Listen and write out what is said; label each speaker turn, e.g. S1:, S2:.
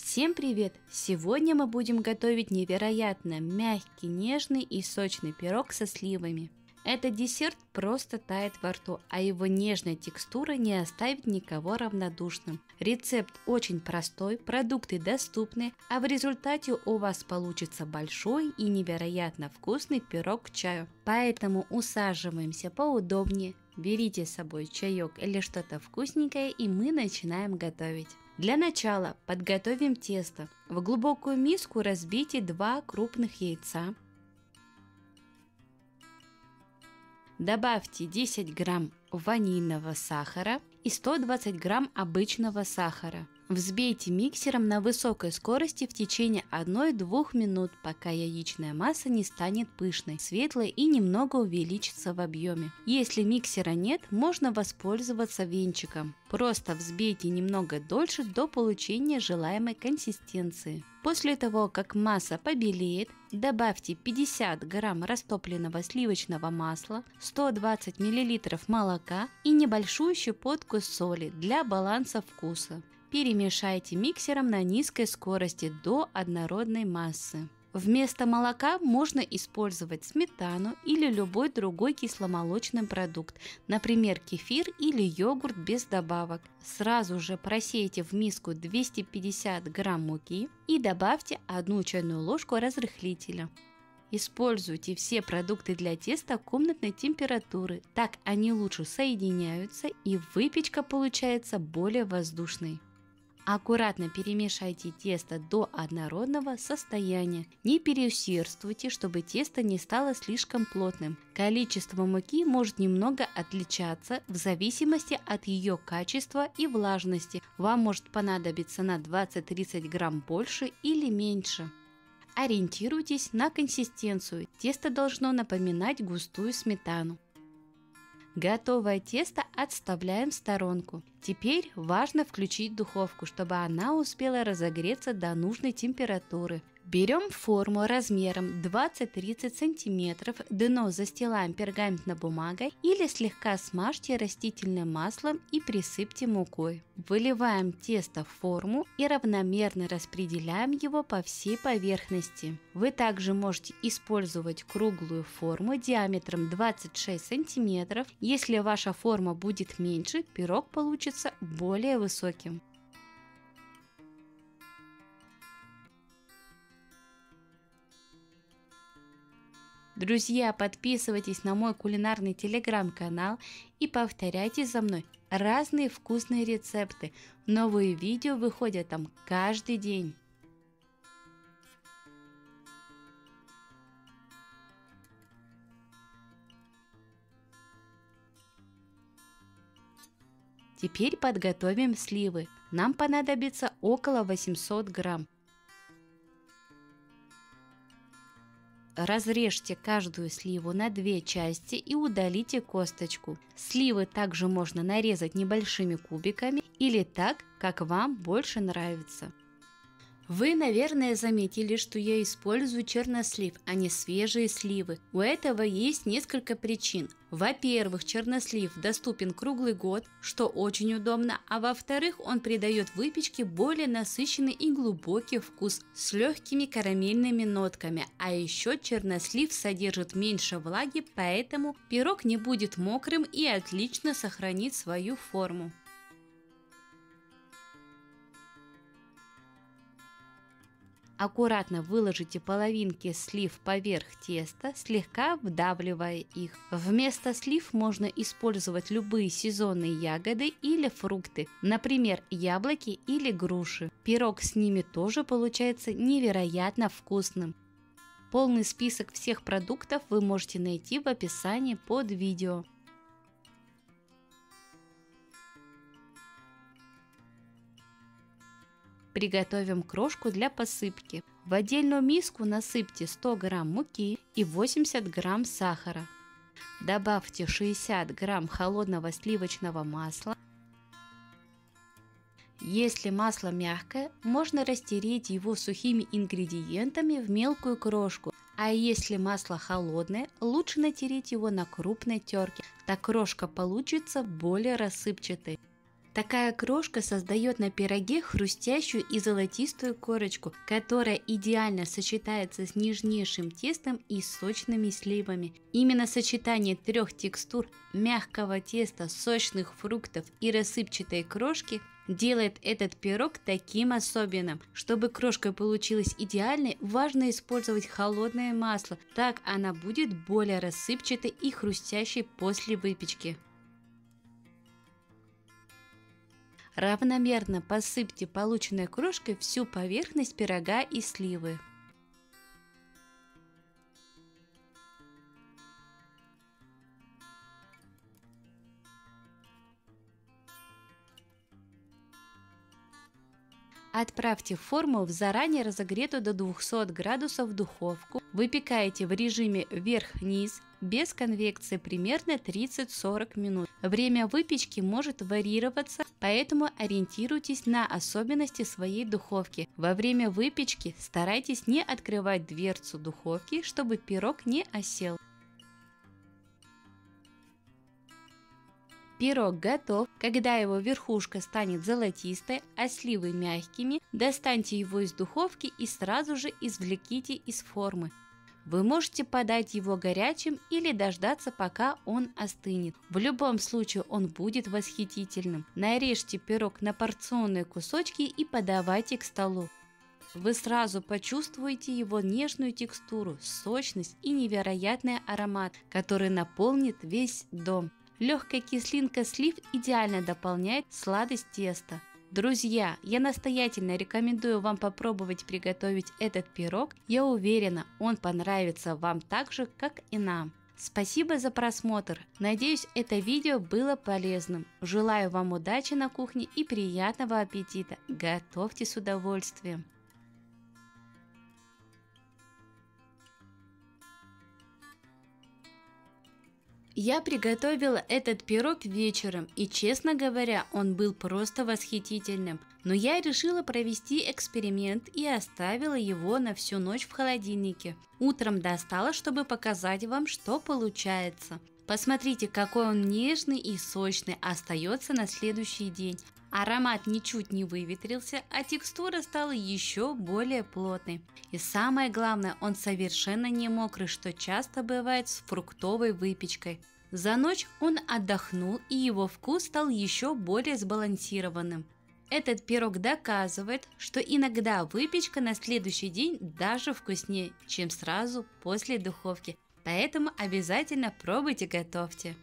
S1: Всем привет! Сегодня мы будем готовить невероятно мягкий, нежный и сочный пирог со сливами. Этот десерт просто тает во рту, а его нежная текстура не оставит никого равнодушным. Рецепт очень простой, продукты доступны, а в результате у вас получится большой и невероятно вкусный пирог к чаю. Поэтому усаживаемся поудобнее, берите с собой чаек или что-то вкусненькое, и мы начинаем готовить. Для начала подготовим тесто. В глубокую миску разбейте 2 крупных яйца. Добавьте 10 грамм ванильного сахара и 120 грамм обычного сахара. Взбейте миксером на высокой скорости в течение 1-2 минут, пока яичная масса не станет пышной, светлой и немного увеличится в объеме. Если миксера нет, можно воспользоваться венчиком. Просто взбейте немного дольше до получения желаемой консистенции. После того, как масса побелеет, добавьте 50 грамм растопленного сливочного масла, 120 мл молока и небольшую щепотку соли для баланса вкуса. Перемешайте миксером на низкой скорости до однородной массы. Вместо молока можно использовать сметану или любой другой кисломолочный продукт, например, кефир или йогурт без добавок. Сразу же просейте в миску 250 грамм муки и добавьте 1 чайную ложку разрыхлителя. Используйте все продукты для теста комнатной температуры, так они лучше соединяются и выпечка получается более воздушной. Аккуратно перемешайте тесто до однородного состояния. Не переусердствуйте, чтобы тесто не стало слишком плотным. Количество муки может немного отличаться в зависимости от ее качества и влажности. Вам может понадобиться на 20-30 грамм больше или меньше. Ориентируйтесь на консистенцию. Тесто должно напоминать густую сметану. Готовое тесто отставляем в сторонку. Теперь важно включить духовку, чтобы она успела разогреться до нужной температуры. Берем форму размером 20-30 см, дно застилаем пергаментной бумагой или слегка смажьте растительным маслом и присыпьте мукой. Выливаем тесто в форму и равномерно распределяем его по всей поверхности. Вы также можете использовать круглую форму диаметром 26 см. Если ваша форма будет меньше, пирог получится более высоким. Друзья, подписывайтесь на мой кулинарный телеграм-канал и повторяйте за мной разные вкусные рецепты. Новые видео выходят там каждый день. Теперь подготовим сливы. Нам понадобится около 800 грамм. Разрежьте каждую сливу на 2 части и удалите косточку. Сливы также можно нарезать небольшими кубиками или так, как вам больше нравится. Вы, наверное, заметили, что я использую чернослив, а не свежие сливы. У этого есть несколько причин. Во-первых, чернослив доступен круглый год, что очень удобно, а во-вторых, он придает выпечке более насыщенный и глубокий вкус с легкими карамельными нотками, а еще чернослив содержит меньше влаги, поэтому пирог не будет мокрым и отлично сохранит свою форму. Аккуратно выложите половинки слив поверх теста, слегка вдавливая их. Вместо слив можно использовать любые сезонные ягоды или фрукты, например, яблоки или груши. Пирог с ними тоже получается невероятно вкусным. Полный список всех продуктов вы можете найти в описании под видео. Приготовим крошку для посыпки. В отдельную миску насыпьте 100 грамм муки и 80 грамм сахара. Добавьте 60 грамм холодного сливочного масла. Если масло мягкое, можно растереть его сухими ингредиентами в мелкую крошку. А если масло холодное, лучше натереть его на крупной терке. Так крошка получится более рассыпчатой. Такая крошка создает на пироге хрустящую и золотистую корочку, которая идеально сочетается с нежнейшим тестом и сочными сливами. Именно сочетание трех текстур мягкого теста, сочных фруктов и рассыпчатой крошки делает этот пирог таким особенным. Чтобы крошка получилась идеальной, важно использовать холодное масло, так она будет более рассыпчатой и хрустящей после выпечки. Равномерно посыпьте полученной крошкой всю поверхность пирога и сливы. Отправьте форму в заранее разогретую до 200 градусов духовку. Выпекайте в режиме вверх-вниз без конвекции примерно 30-40 минут. Время выпечки может варьироваться, поэтому ориентируйтесь на особенности своей духовки. Во время выпечки старайтесь не открывать дверцу духовки, чтобы пирог не осел. Пирог готов. Когда его верхушка станет золотистой, а сливы мягкими, достаньте его из духовки и сразу же извлеките из формы. Вы можете подать его горячим или дождаться, пока он остынет. В любом случае он будет восхитительным. Нарежьте пирог на порционные кусочки и подавайте к столу. Вы сразу почувствуете его нежную текстуру, сочность и невероятный аромат, который наполнит весь дом. Легкая кислинка слив идеально дополняет сладость теста. Друзья, я настоятельно рекомендую вам попробовать приготовить этот пирог. Я уверена, он понравится вам так же, как и нам. Спасибо за просмотр. Надеюсь, это видео было полезным. Желаю вам удачи на кухне и приятного аппетита. Готовьте с удовольствием. Я приготовила этот пирог вечером, и, честно говоря, он был просто восхитительным. Но я решила провести эксперимент и оставила его на всю ночь в холодильнике. Утром достала, чтобы показать вам, что получается. Посмотрите, какой он нежный и сочный остается на следующий день. Аромат ничуть не выветрился, а текстура стала еще более плотной. И самое главное, он совершенно не мокрый, что часто бывает с фруктовой выпечкой. За ночь он отдохнул, и его вкус стал еще более сбалансированным. Этот пирог доказывает, что иногда выпечка на следующий день даже вкуснее, чем сразу после духовки. Поэтому обязательно пробуйте, готовьте.